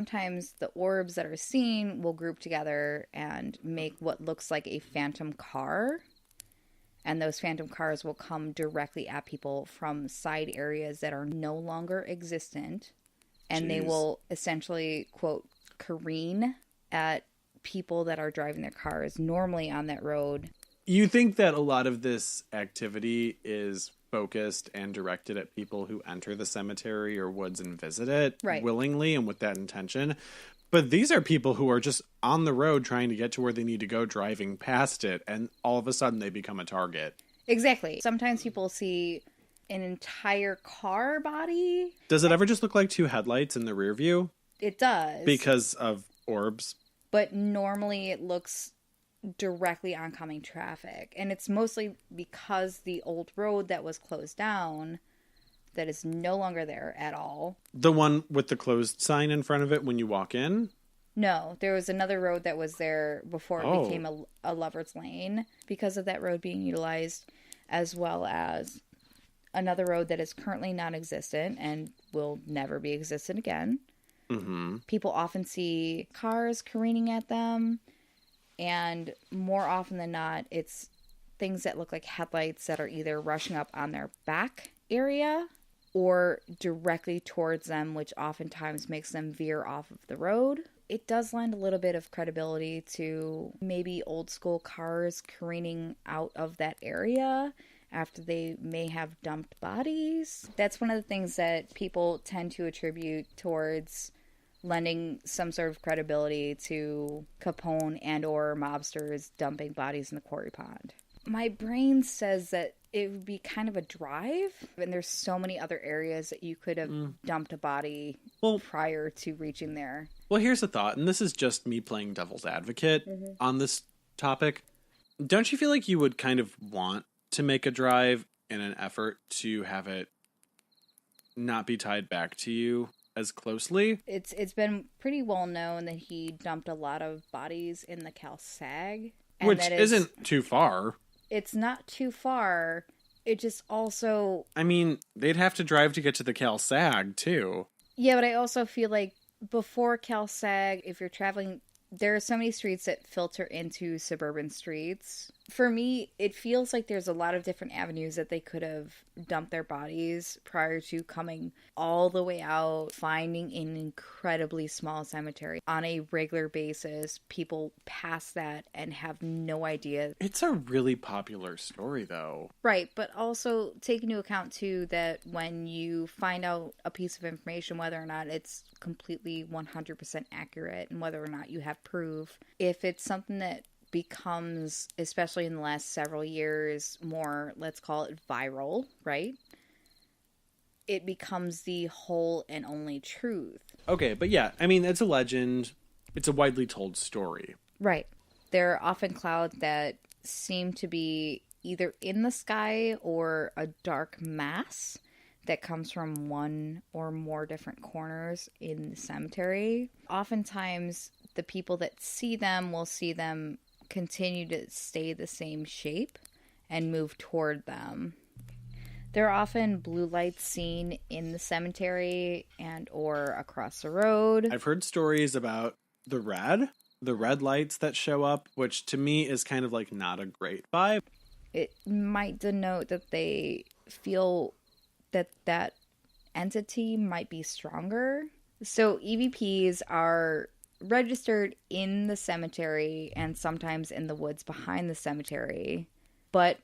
sometimes the orbs that are seen will group together and make what looks like a phantom car. And those phantom cars will come directly at people from side areas that are no longer existent. And they will essentially, quote, careen at people that are driving their cars normally on that road. You think that a lot of this activity is focused and directed at people who enter the cemetery or woods and visit it willingly and with that intention. But these are people who are just on the road trying to get to where they need to go, driving past it, and all of a sudden they become a target. Exactly. Sometimes people see an entire car body. Does it ever just look like two headlights in the rear view? It does. Because of orbs? But normally it looks directly oncoming traffic. And it's mostly because the old road that was closed down that is no longer there at all. The one with the closed sign in front of it when you walk in? No, there was another road that was there before it became a lover's lane because of that road being utilized, as well as another road that is currently non-existent and will never be existent again. Mm-hmm. People often see cars careening at them, and more often than not, it's things that look like headlights that are either rushing up on their back area or directly towards them, which oftentimes makes them veer off of the road. It does lend a little bit of credibility to maybe old school cars careening out of that area after they may have dumped bodies. That's one of the things that people tend to attribute towards lending some sort of credibility to Capone and or mobsters dumping bodies in the quarry pond. My brain says that it would be kind of a drive, and there's so many other areas that you could have dumped a body prior to reaching there. Well, here's a thought, and this is just me playing devil's advocate on this topic. Don't you feel like you would kind of want to make a drive in an effort to have it not be tied back to you as closely? It's been pretty well known that he dumped a lot of bodies in the Cal Sag. Which isn't too far. It's not too far. It just also... I mean, they'd have to drive to get to the Cal Sag, too. Yeah, but I also feel like before Cal Sag, if you're traveling... There are so many streets that filter into suburban streets. For me, it feels like there's a lot of different avenues that they could have dumped their bodies prior to coming all the way out, finding an incredibly small cemetery. On a regular basis, people pass that and have no idea. It's a really popular story, though. Right, but also take into account, too, that when you find out a piece of information, whether or not it's completely 100% accurate and whether or not you have proof, if it's something that becomes, especially in the last several years, more, let's call it viral, right? It becomes the whole and only truth. Okay, but yeah, I mean, it's a legend. It's a widely told story. Right. There are often clouds that seem to be either in the sky or a dark mass that comes from one or more different corners in the cemetery. Oftentimes, the people that see them will see them continue to stay the same shape and move toward them. There are often blue lights seen in the cemetery and or across the road. I've heard stories about the red lights that show up, which to me is kind of like not a great vibe. It might denote that they feel that entity might be stronger. So EVPs are registered in the cemetery and sometimes in the woods behind the cemetery, but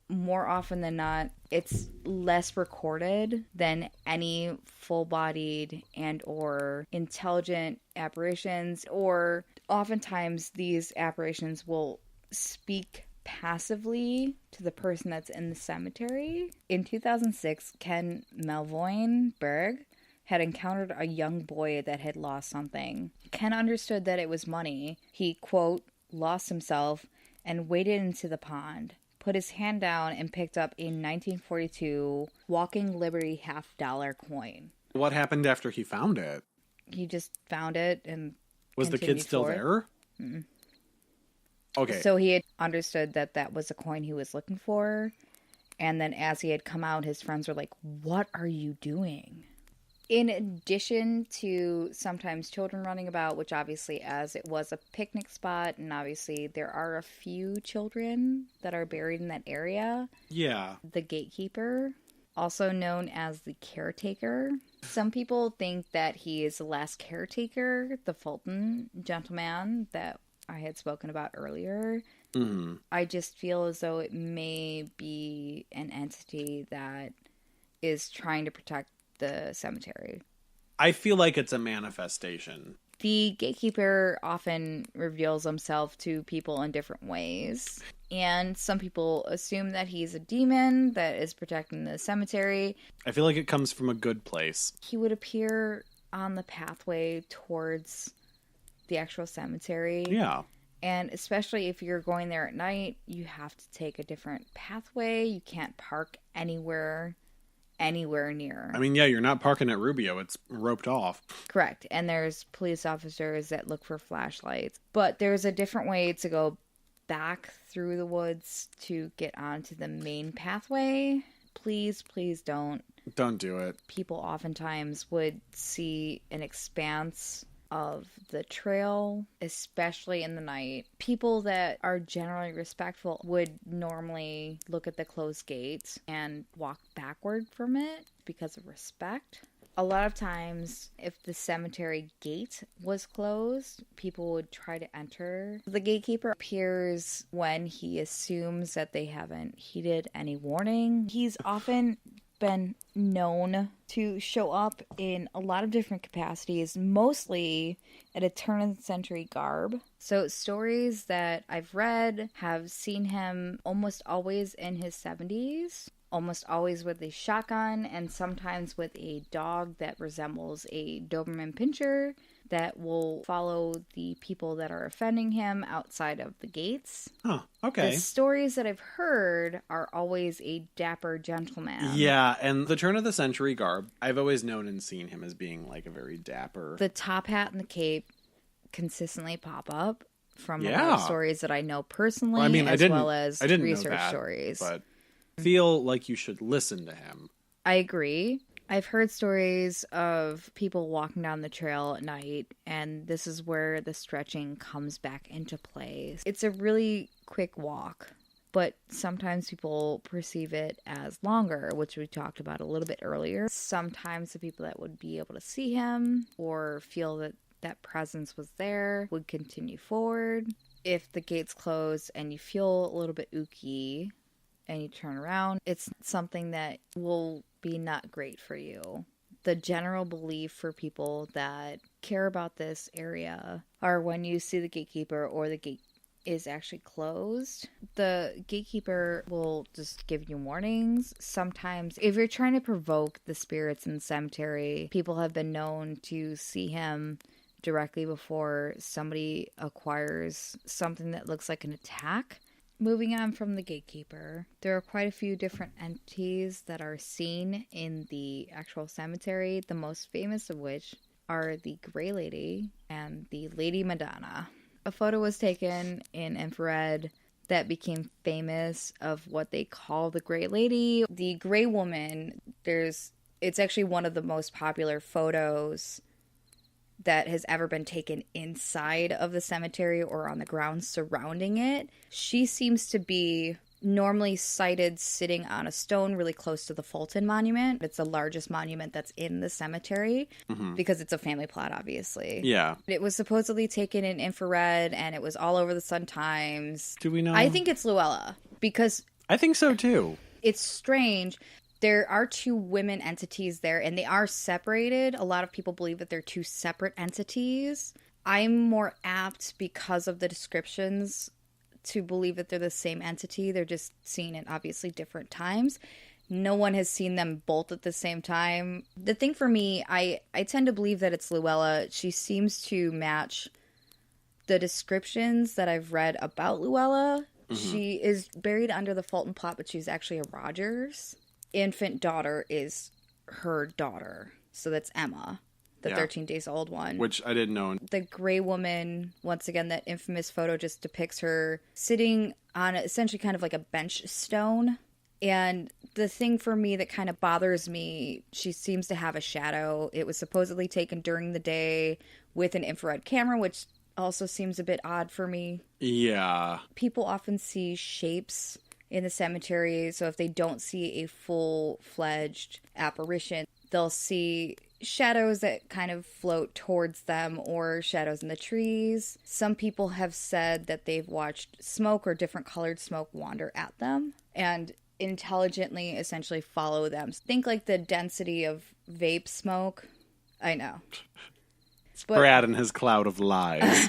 more often than not, it's less recorded than any full-bodied and or intelligent apparitions, or oftentimes these apparitions will speak passively to the person that's in the cemetery. In 2006, Ken Melvoin-Berg had encountered a young boy that had lost something. Ken understood that it was money. He, quote, lost himself and waded into the pond, put his hand down and picked up a 1942 Walking Liberty $50 coin. What happened after he found it? He just found it and was the kid still there? Mm-mm. Okay. So he had understood that that was a coin he was looking for. And then as he had come out, his friends were like, "What are you doing?" In addition to sometimes children running about, which obviously, as it was a picnic spot, and obviously there are a few children that are buried in that area. Yeah. The gatekeeper, also known as the caretaker. Some people think that he is the last caretaker, the Fulton gentleman that I had spoken about earlier. Mm-hmm. I just feel as though it may be an entity that is trying to protect the cemetery. I feel like it's a manifestation. The gatekeeper often reveals himself to people in different ways. And some people assume that he's a demon that is protecting the cemetery. I feel like it comes from a good place. He would appear on the pathway towards the actual cemetery. Yeah. And especially if you're going there at night, you have to take a different pathway. You can't park anywhere near. I mean, yeah, you're not parking at Rubio. It's roped off. Correct. And there's police officers that look for flashlights. But there's a different way to go back through the woods to get onto the main pathway. Please don't. Don't do it. People oftentimes would see an expanse of the trail, especially in the night. People that are generally respectful would normally look at the closed gates and walk backward from it because of respect. A lot of times, if the cemetery gate was closed, people would try to enter. The gatekeeper appears when he assumes that they haven't heeded any warning. He's often been known to show up in a lot of different capacities, mostly at a turn-of-the-century garb. So stories that I've read have seen him almost always in his 70s, almost always with a shotgun, and sometimes with a dog that resembles a Doberman Pinscher that will follow the people that are offending him outside of the gates. Oh, okay. The stories that I've heard are always a dapper gentleman. Yeah, and the turn of the century garb, I've always known and seen him as being like a very dapper. The top hat and the cape consistently pop up from a lot of stories that I know personally, as well as research stories. But I feel like you should listen to him. I agree. I've heard stories of people walking down the trail at night, and this is where the stretching comes back into play. It's a really quick walk, but sometimes people perceive it as longer, which we talked about a little bit earlier. Sometimes the people that would be able to see him or feel that that presence was there would continue forward. If the gates close and you feel a little bit ooky and you turn around, it's something that will be not great for you. The general belief for people that care about this area are when you see the gatekeeper or the gate is actually closed, the gatekeeper will just give you warnings. Sometimes if you're trying to provoke the spirits in the cemetery, people have been known to see him directly before somebody acquires something that looks like an attack. Moving on from the gatekeeper, there are quite a few different entities that are seen in the actual cemetery, the most famous of which are the Grey Lady and the Lady Madonna. A photo was taken in infrared that became famous of what they call the Grey Lady. The Grey Woman, it's actually one of the most popular photos that has ever been taken inside of the cemetery or on the grounds surrounding it. She seems to be normally sighted sitting on a stone really close to the Fulton Monument. It's the largest monument that's in the cemetery because it's a family plot, obviously. Yeah. It was supposedly taken in infrared and it was all over the Sun-Times. Do we know? I think it's Luella because... I think so too. It's strange. There are two women entities there, and they are separated. A lot of people believe that they're two separate entities. I'm more apt, because of the descriptions, to believe that they're the same entity. They're just seen at obviously different times. No one has seen them both at the same time. The thing for me, I tend to believe that it's Luella. She seems to match the descriptions that I've read about Luella. She is buried under the Fulton plot, but she's actually a Rogers. Infant daughter is her daughter. So that's Emma, the 13 days old one. Which I didn't know. The Grey Woman, once again, that infamous photo just depicts her sitting on essentially kind of like a bench stone And the thing for me that kind of bothers me, she seems to have a shadow. It was supposedly taken during the day with an infrared camera, which also seems a bit odd for me. Yeah. People often see shapes in the cemetery, so if they don't see a full-fledged apparition, they'll see shadows that kind of float towards them or shadows in the trees. Some people have said that they've watched smoke or different colored smoke wander at them and intelligently essentially follow them. Think like the density of vape smoke. I know. Brad and his cloud of lies.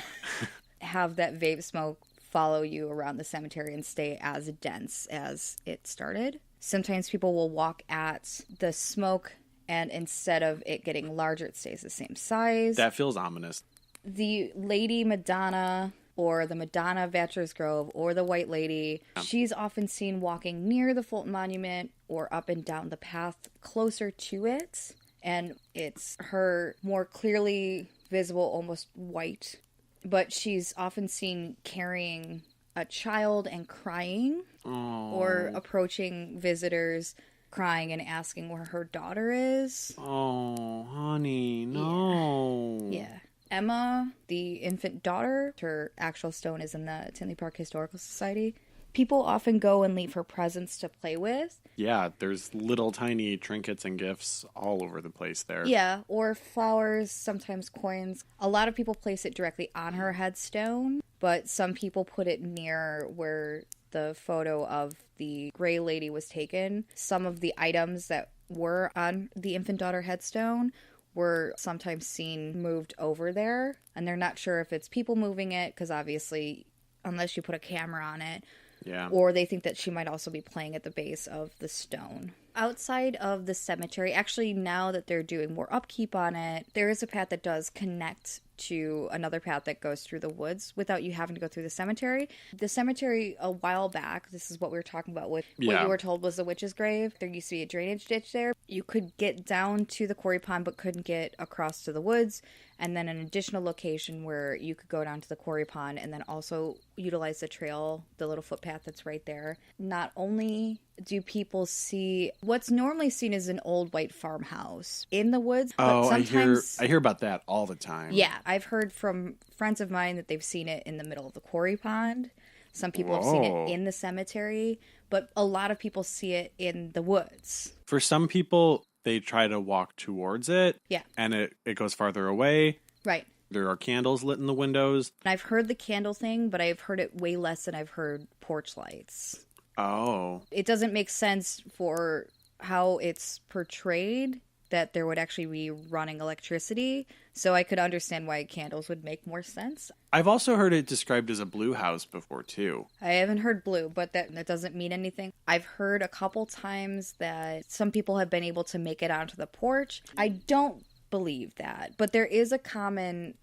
Have that vape smoke follow you around the cemetery and stay as dense as it started. Sometimes people will walk at the smoke, and instead of it getting larger, it stays the same size. That feels ominous. The Lady Madonna, or the Madonna of Bachelor's Grove, or the White Lady, she's often seen walking near the Fulton Monument or up and down the path closer to it. And it's her more clearly visible, almost white. But she's often seen carrying a child and crying. Oh. Or approaching visitors crying and asking where her daughter is. Oh, honey, no. Yeah. Emma, the infant daughter, her actual stone is in the Tinley Park Historical Society. People often go and leave her presents to play with. Yeah, there's little tiny trinkets and gifts all over the place there. Yeah, or flowers, sometimes coins. A lot of people place it directly on her headstone, but some people put it near where the photo of the gray lady was taken. Some of the items that were on the infant daughter headstone were sometimes seen moved over there, and they're not sure if it's people moving it, because obviously, unless you put a camera on it, yeah. Or they think that she might also be playing at the base of the stone. Outside of the cemetery, actually now that they're doing more upkeep on it, there is a path that does connect to another path that goes through the woods without you having to go through the cemetery. The cemetery a while back, this is what we were talking about with what you were told was the witch's grave. There used to be a drainage ditch there. You could get down to the quarry pond but couldn't get across to the woods. And then an additional location where you could go down to the quarry pond and then also utilize the trail, the little footpath that's right there. Not only do people see what's normally seen as an old white farmhouse in the woods, but sometimes I hear about that all the time. Yeah, I've heard from friends of mine that they've seen it in the middle of the quarry pond. Some people have seen it in the cemetery, but a lot of people see it in the woods. For some people, they try to walk towards it. Yeah. And it goes farther away. Right. There are candles lit in the windows. And I've heard the candle thing, but I've heard it way less than I've heard porch lights. Oh. It doesn't make sense for how it's portrayed that there would actually be running electricity. So I could understand why candles would make more sense. I've also heard it described as a blue house before, too. I haven't heard blue, but that doesn't mean anything. I've heard a couple times that some people have been able to make it onto the porch. I don't believe that, but there is a common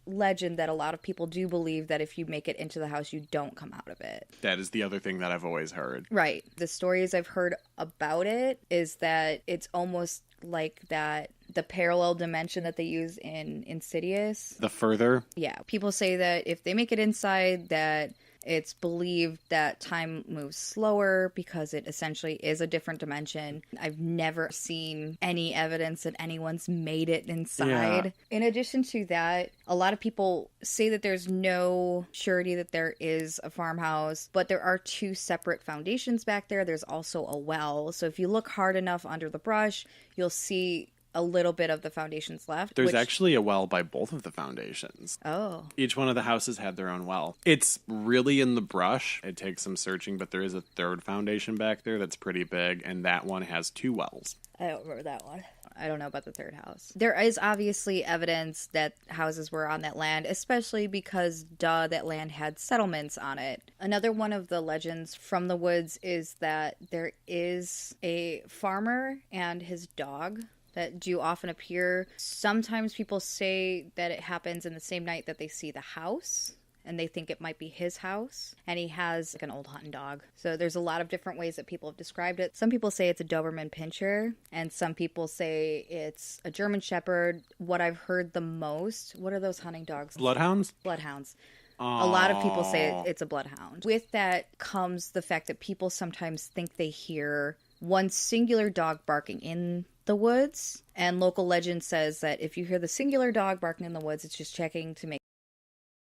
legend that a lot of people do believe that if you make it into the house, you don't come out of it. That is the other thing that I've always heard. Right. The stories I've heard about it is that it's almost like that the parallel dimension that they use in Insidious. The further? Yeah. People say that if they make it inside, that it's believed that time moves slower because it essentially is a different dimension. I've never seen any evidence that anyone's made it inside. Yeah. In addition to that, a lot of people say that there's no surety that there is a farmhouse, but there are two separate foundations back there. There's also a well. So if you look hard enough under the brush, you'll see a little bit of the foundations left. There's actually a well by both of the foundations. Oh. Each one of the houses had their own well. It's really in the brush. It takes some searching, but there is a third foundation back there that's pretty big, and that one has two wells. I don't remember that one. I don't know about the third house. There is obviously evidence that houses were on that land, especially because, that land had settlements on it. Another one of the legends from the woods is that there is a farmer and his dog that do often appear. Sometimes people say that it happens in the same night that they see the house, and they think it might be his house. And he has like an old hunting dog. So there's a lot of different ways that people have described it. Some people say it's a Doberman Pinscher, and some people say it's a German Shepherd. What I've heard the most, what are those hunting dogs? Bloodhounds? Bloodhounds. A lot of people say it's a bloodhound. With that comes the fact that people sometimes think they hear one singular dog barking in the woods, and local legend says that if you hear the singular dog barking in the woods, it's just checking to make